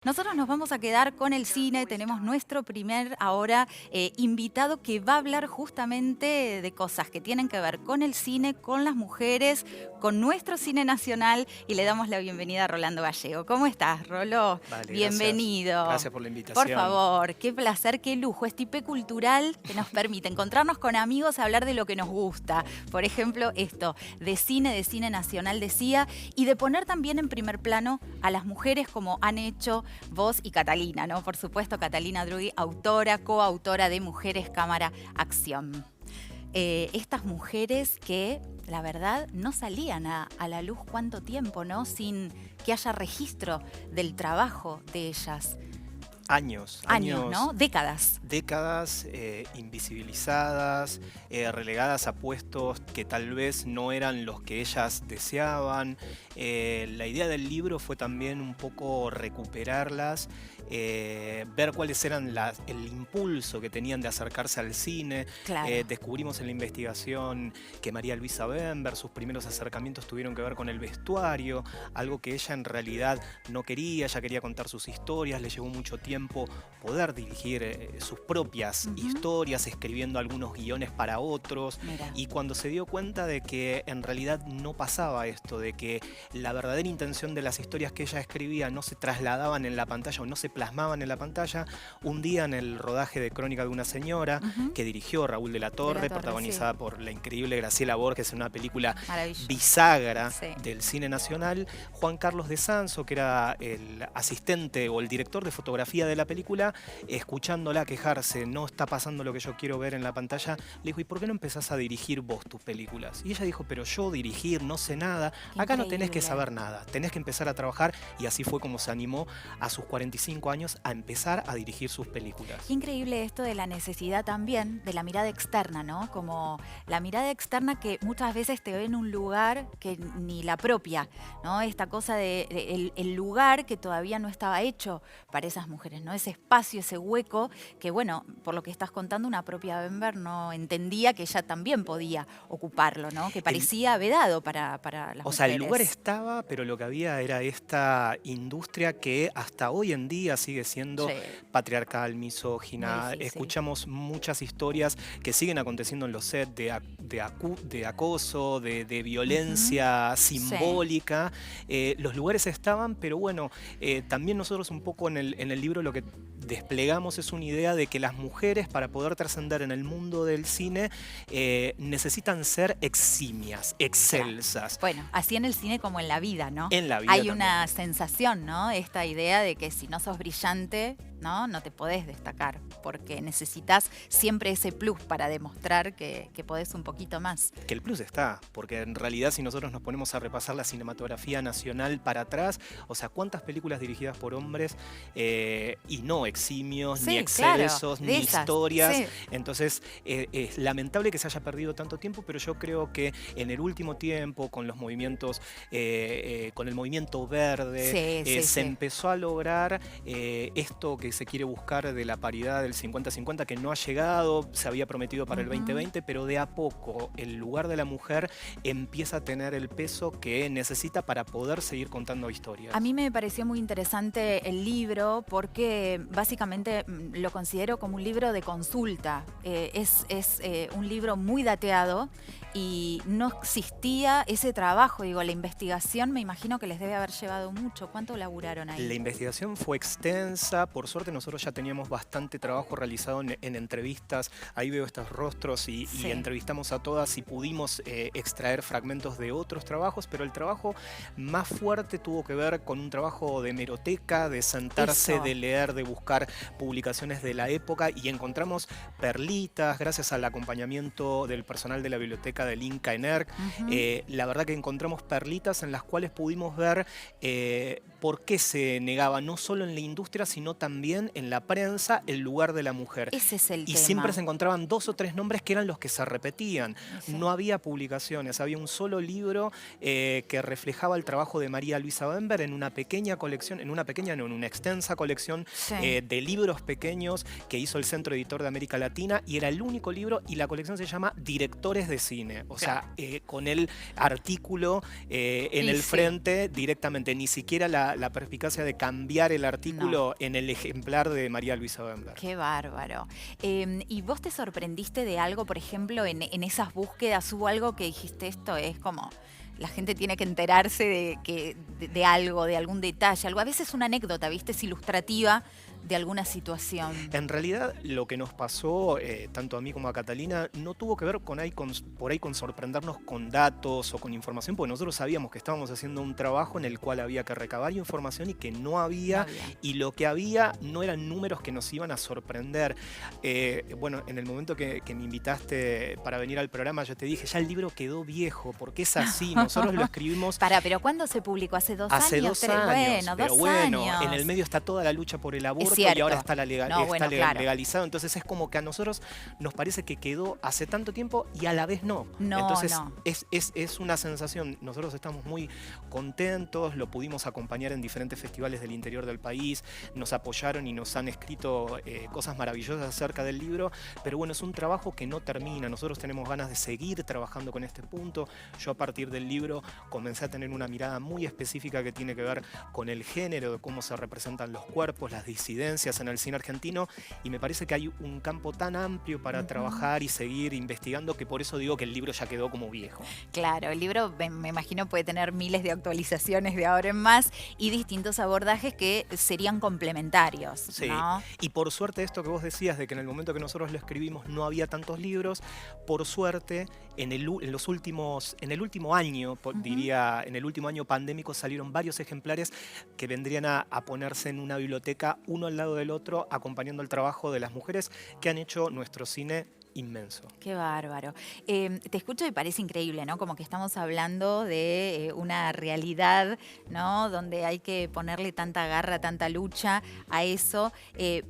Nosotros nos vamos a quedar con el cine, tenemos nuestro primer ahora invitado que va a hablar justamente de cosas que tienen que ver con el cine, con las mujeres, con nuestro cine nacional y le damos la bienvenida a Rolando Gallego. ¿Cómo estás, Rolo? Vale, gracias. Bienvenido. Gracias por la Por invitación. favor, qué placer, qué lujo, este IP cultural que nos permite encontrarnos con amigos, hablar de lo que nos gusta. Por ejemplo, esto, de cine nacional, decía, y de poner también en primer plano a las mujeres como han hecho vos y Catalina, ¿no? Por supuesto, Catalina Drugui, autora, coautora de Mujeres, Cámara, Acción. Estas mujeres que, la verdad, no salían a la luz cuánto tiempo, ¿no? Sin que haya registro del trabajo de ellas. Años, Años, años, ¿no? Décadas. décadas invisibilizadas, relegadas a puestos que tal vez no eran los que ellas deseaban. La idea del libro fue también un poco recuperarlas, ver cuáles eran el impulso que tenían de acercarse al cine. Claro. Descubrimos en la investigación que María Luisa Bember, sus primeros acercamientos tuvieron que ver con el vestuario, algo que ella en realidad no quería. Ella quería contar sus historias, le llevó mucho tiempo poder dirigir sus propias historias, escribiendo algunos guiones para otros. Mira. Y cuando se dio cuenta de que en realidad no pasaba esto, de que la verdadera intención de las historias que ella escribía no se trasladaban en la pantalla o no se plasmaban en la pantalla, un día en el rodaje de Crónica de una señora, que dirigió Raúl de la Torre, protagonizada por la increíble Graciela Borges en una película bisagra del cine nacional, Juan Carlos de Sanso, que era el asistente o el director de fotografía de la película, escuchándola quejarse, no está pasando lo que yo quiero ver en la pantalla, le dijo, ¿y por qué no empezás a dirigir vos tus películas? Y ella dijo, pero yo dirigir no sé nada, acá no tenés que saber nada, tenés que empezar a trabajar, y así fue como se animó a sus 45 años a empezar a dirigir sus películas. Qué increíble esto de la necesidad también de la mirada externa, ¿no? Como la mirada externa que muchas veces te ve en un lugar que ni la propia, ¿no? Esta cosa de el lugar que todavía no estaba hecho para esas mujeres, ¿no? Ese espacio, ese hueco que, bueno, por lo que estás contando, una propia Bember no entendía que ella también podía ocuparlo, ¿no? Que parecía vedado para las mujeres. O sea, el lugar estaba, pero lo que había era esta industria que hasta hoy en día sigue siendo patriarcal, misógina. Escuchamos muchas historias que siguen aconteciendo en los sets de acoso, de violencia simbólica. Los lugares estaban, pero bueno, también nosotros un poco en el libro lo que desplegamos es una idea de que las mujeres, para poder trascender en el mundo del cine, necesitan ser eximias, excelsas. Bueno, así en el cine como en la vida, ¿no? En la vida hay también. una sensación, ¿no? Esta idea de que si no sos brillante, no te podés destacar, porque necesitas siempre ese plus para demostrar que podés un poquito más. Que el plus está, porque en realidad si nosotros nos ponemos a repasar la cinematografía nacional para atrás, o sea, cuántas películas dirigidas por hombres y no eximios, ni excelsos, ni historias. Entonces, es lamentable que se haya perdido tanto tiempo, pero yo creo que en el último tiempo, con los movimientos, con el movimiento verde, se empezó a lograr esto que se quiere buscar de la paridad del 50-50, que no ha llegado, se había prometido para el 2020, pero de a poco el lugar de la mujer empieza a tener el peso que necesita para poder seguir contando historias. A mí me pareció muy interesante el libro porque básicamente lo considero como un libro de consulta. Es un libro muy dateado y no existía ese trabajo, digo, la investigación me imagino que les debe haber llevado mucho. ¿Cuánto laburaron ahí? La investigación fue extensa, por suerte nosotros ya teníamos bastante trabajo realizado en entrevistas, ahí veo estos rostros y entrevistamos a todas y pudimos extraer fragmentos de otros trabajos, pero el trabajo más fuerte tuvo que ver con un trabajo de hemeroteca, de sentarse, de leer, de buscar publicaciones de la época, y encontramos perlitas gracias al acompañamiento del personal de la biblioteca del Inca ENERC. La verdad que encontramos perlitas en las cuales pudimos ver por qué se negaba, no solo en la industria, sino también en la prensa, el lugar de la mujer. Ese es el tema. Y siempre se encontraban 2 o 3 nombres que eran los que se repetían. No había publicaciones, había un solo libro que reflejaba el trabajo de María Luisa Bember en una pequeña colección, en una extensa colección de libros pequeños que hizo el Centro Editor de América Latina, y era el único libro, y la colección se llama Directores de Cine. O sea, con el artículo en el frente directamente, ni siquiera la perspicacia de cambiar el artículo No. en el ejemplar de María Luisa Bember. Qué bárbaro. ¿Y vos te sorprendiste de algo, por ejemplo, en esas búsquedas? ¿Hubo algo que dijiste, esto es como... La gente tiene que enterarse de algo, de algún detalle, algo? A veces una anécdota, ¿viste? Es ilustrativa de alguna situación. En realidad, lo que nos pasó, tanto a mí como a Catalina, no tuvo que ver por ahí con sorprendernos con datos o con información, porque nosotros sabíamos que estábamos haciendo un trabajo en el cual había que recabar información y que no había, y lo que había no eran números que nos iban a sorprender. Bueno, en el momento que me invitaste para venir al programa, yo te dije, ya el libro quedó viejo, porque es así, nosotros lo escribimos... Pero ¿cuándo se publicó? ¿Hace 2 años? Hace 2 años, Bueno, pero 2 bueno, años. en el medio está toda la lucha por el aborto y cierto. ahora está Claro. legalizado. Entonces es como que a nosotros nos parece que quedó hace tanto tiempo y a la vez no. Entonces es una sensación. Nosotros estamos muy contentos, lo pudimos acompañar en diferentes festivales del interior del país, nos apoyaron y nos han escrito cosas maravillosas acerca del libro, pero bueno, es un trabajo que no termina. Nosotros tenemos ganas de seguir trabajando con este punto. Yo a partir del libro comencé a tener una mirada muy específica que tiene que ver con el género, de cómo se representan los cuerpos, las disidencias en el cine argentino, y me parece que hay un campo tan amplio para trabajar y seguir investigando, que por eso digo que el libro ya quedó como viejo. Claro, el libro me imagino puede tener miles de actualizaciones de ahora en más y distintos abordajes que serían complementarios, Sí, ¿no? y por suerte esto que vos decías de que en el momento que nosotros lo escribimos no había tantos libros, por suerte en el último año, diría, en el último año pandémico salieron varios ejemplares que vendrían a ponerse en una biblioteca uno al lado del otro, acompañando el trabajo de las mujeres que han hecho nuestro cine inmenso. Qué bárbaro. Te escucho y parece increíble, ¿no? Como que estamos hablando de una realidad, ¿no? Donde hay que ponerle tanta garra, tanta lucha a eso.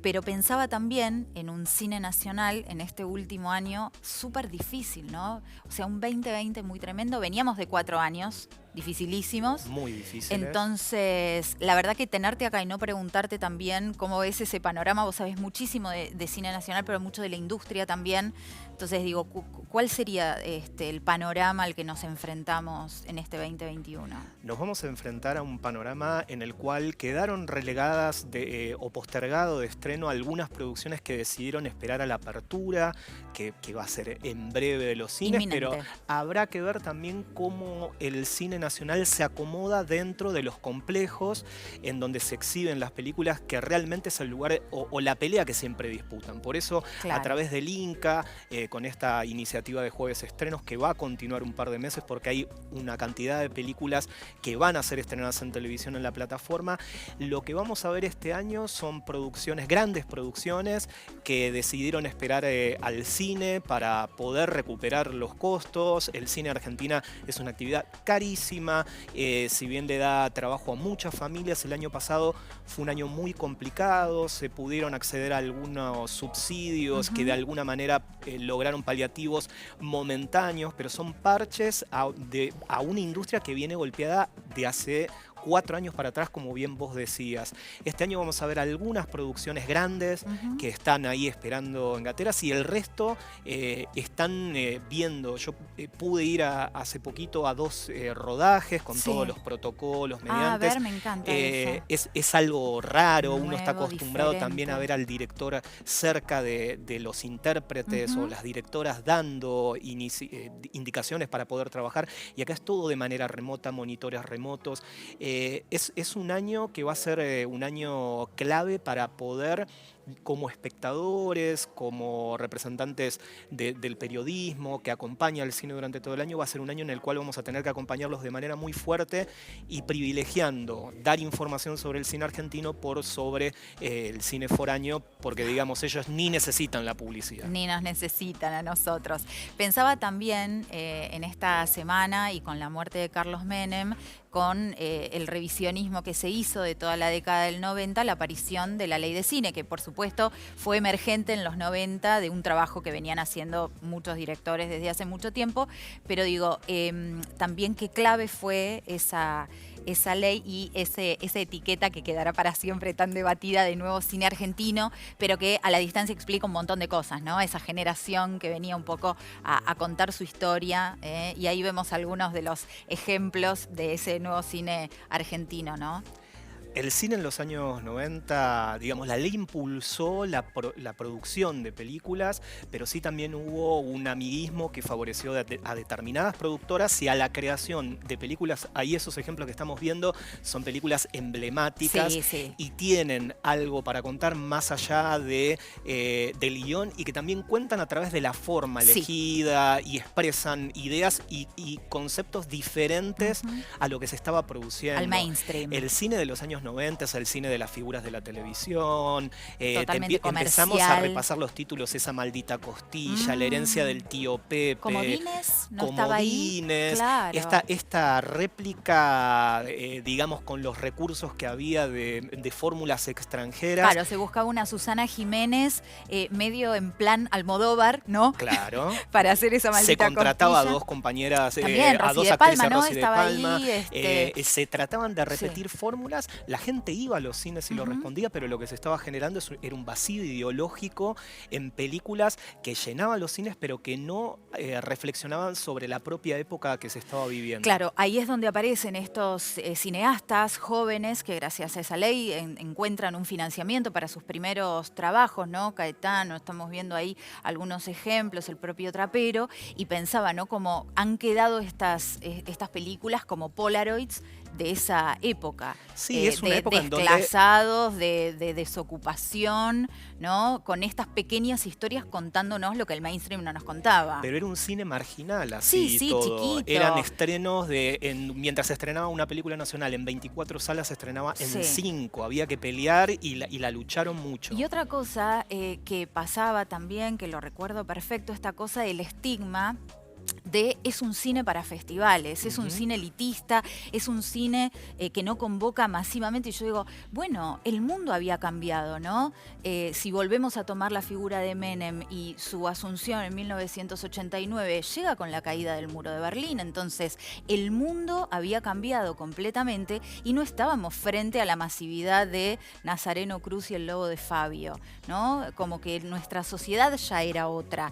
Pero pensaba también en un cine nacional en este último año súper difícil, ¿no? O sea, un 2020 muy tremendo. Veníamos de 4 años dificilísimos. Muy difíciles. Entonces, la verdad que tenerte acá y no preguntarte también cómo ves ese panorama, vos sabés muchísimo de cine nacional, pero mucho de la industria también. Entonces digo, ¿cuál sería el panorama al que nos enfrentamos en este 2021? Nos vamos a enfrentar a un panorama en el cual quedaron relegadas o postergado de estreno algunas producciones que decidieron esperar a la apertura, que va a ser en breve de los cines, Inminente. pero habrá que ver también cómo el cine nacional se acomoda dentro de los complejos en donde se exhiben las películas, que realmente es el lugar o la pelea que siempre disputan. Por eso, Claro. a través del Inca, con esta iniciativa de Jueves Estrenos, que va a continuar un par de meses porque hay una cantidad de películas que van a ser estrenadas en televisión en la plataforma, lo que vamos a ver este año son producciones, grandes producciones, que decidieron esperar al cine para poder recuperar los costos. El cine Argentina es una actividad carísima, si bien le da trabajo a muchas familias, el año pasado fue un año muy complicado, se pudieron acceder a algunos subsidios que de alguna manera lograron paliativos momentáneos, pero son parches a una industria que viene golpeada de hace 4 años para atrás, como bien vos decías. Este año vamos a ver algunas producciones grandes que están ahí esperando en gateras, y el resto están viendo. Yo pude ir hace poquito a 2 rodajes con todos los protocolos mediantes. A ver, me encanta eso. Es algo raro, uno está Nuevo, acostumbrado diferente. también a ver al director cerca de los intérpretes o las directoras dando indicaciones para poder trabajar, y acá es todo de manera remota, monitores remotos. Es un año que va a ser un año clave para poder, como espectadores, como representantes del periodismo que acompaña al cine durante todo el año, va a ser un año en el cual vamos a tener que acompañarlos de manera muy fuerte y privilegiando dar información sobre el cine argentino por sobre el cine foráneo, porque digamos ellos ni necesitan la publicidad. Ni nos necesitan a nosotros. Pensaba también en esta semana y con la muerte de Carlos Menem, con el revisionismo que se hizo de toda la década del 90, la aparición de la ley de cine, que por supuesto fue emergente en los 90 de un trabajo que venían haciendo muchos directores desde hace mucho tiempo, pero digo, también qué clave fue esa ley y esa etiqueta que quedará para siempre tan debatida de nuevo cine argentino, pero que a la distancia explica un montón de cosas, ¿no? Esa generación que venía un poco a contar su historia, y ahí vemos algunos de los ejemplos de ese nuevo cine argentino, ¿no? El cine en los años 90, digamos, la ley impulsó la producción de películas, pero sí también hubo un amiguismo que favoreció a determinadas productoras y a la creación de películas. Ahí esos ejemplos que estamos viendo son películas emblemáticas Sí. y tienen algo para contar más allá del guión, y que también cuentan a través de la forma Sí. elegida y expresan ideas y conceptos diferentes a lo que se estaba produciendo. Al mainstream. El cine de los años 90 es el cine de las figuras de la televisión. Totalmente Empezamos a comercial. repasar los títulos: Esa maldita costilla, La herencia del tío Pepe. Comodines no estaba ahí. Comodines. Claro. Esta réplica, digamos, con los recursos que había de fórmulas extranjeras. Claro, se buscaba una Susana Jiménez medio en plan Almodóvar, ¿no? Claro. Para hacer esa Se maldita contrataba costilla. a dos compañeras, También, a Rosy dos de actrices, Palma, ¿no? Rosy de Estaba Palma. ahí, Se trataban de repetir fórmulas. La gente iba a los cines y lo respondía, pero lo que se estaba generando era un vacío ideológico en películas que llenaban los cines, pero que no reflexionaban sobre la propia época que se estaba viviendo. Claro, ahí es donde aparecen estos cineastas jóvenes que gracias a esa ley encuentran un financiamiento para sus primeros trabajos, ¿no? Caetano, estamos viendo ahí algunos ejemplos, el propio Trapero, y pensaba, ¿no? Como han quedado estas películas como Polaroids de esa época. Sí, es una época en donde desclasados, de desocupación, ¿no? Con estas pequeñas historias contándonos lo que el mainstream no nos contaba. Pero era un cine marginal, así Sí, todo. chiquito. Eran estrenos mientras se estrenaba una película nacional en 24 salas, se estrenaba en 5. Había que pelear y la lucharon mucho. Y otra cosa que pasaba también, que lo recuerdo perfecto, esta cosa del estigma es un cine para festivales, es un cine elitista, es un cine que no convoca masivamente. Y yo digo, bueno, el mundo había cambiado, ¿no? Si volvemos a tomar la figura de Menem y su asunción en 1989, llega con la caída del muro de Berlín. Entonces, el mundo había cambiado completamente y no estábamos frente a la masividad de Nazareno Cruz y el Lobo de Fabio, ¿no? Como que nuestra sociedad ya era otra.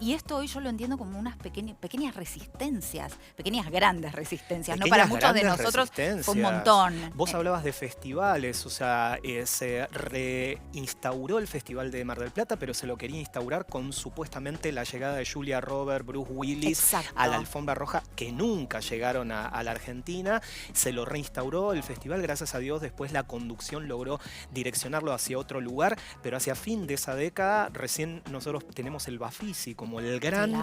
Y esto hoy yo lo entiendo como unas pequeñas resistencias, pequeñas grandes resistencias, ¿no? Para muchos de nosotros fue un montón. Vos hablabas de festivales, o sea, se reinstauró el Festival de Mar del Plata, pero se lo quería instaurar con supuestamente la llegada de Julia Roberts, Bruce Willis a la alfombra roja, que nunca llegaron a la Argentina. Se lo reinstauró el festival, gracias a Dios. Después la conducción logró direccionarlo hacia otro lugar, pero hacia fin de esa década recién nosotros tenemos el Bafisi como el gran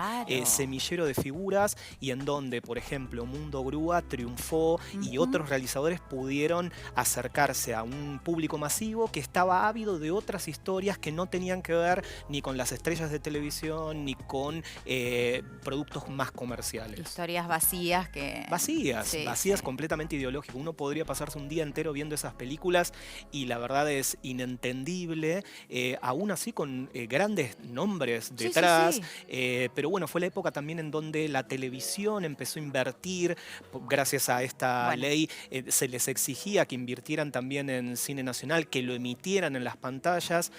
semillero de figuras, y en donde, por ejemplo, Mundo Grúa triunfó y otros realizadores pudieron acercarse a un público masivo que estaba ávido de otras historias que no tenían que ver ni con las estrellas de televisión ni con productos más comerciales. Historias vacías que... Vacías completamente ideológicas. Uno podría pasarse un día entero viendo esas películas y la verdad es inentendible, aún así con grandes nombres detrás. Pero bueno, fue la época también en donde la televisión empezó a invertir. Gracias a esta ley se les exigía que invirtieran también en cine nacional, que lo emitieran en las pantallas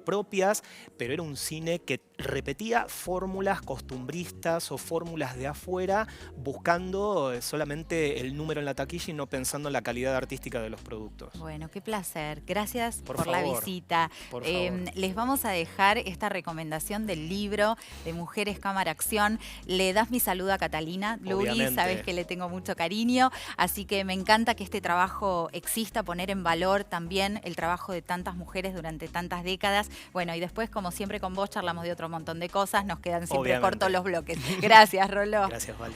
propias, pero era un cine que repetía fórmulas costumbristas o fórmulas de afuera, buscando solamente el número en la taquilla y no pensando en la calidad artística de los productos. Bueno, qué placer. Gracias por la favor, visita. Por favor. Les vamos a dejar esta recomendación del libro de Mujeres Cámara Acción. Le das mi saludo a Catalina Lugui, sabes que le tengo mucho cariño, así que me encanta que este trabajo exista, poner en valor también el trabajo de tantas mujeres durante tantas décadas. Bueno, y después, como siempre con vos, charlamos de otro montón de cosas, nos quedan siempre cortos los bloques. Gracias, Roló. Gracias, Vale.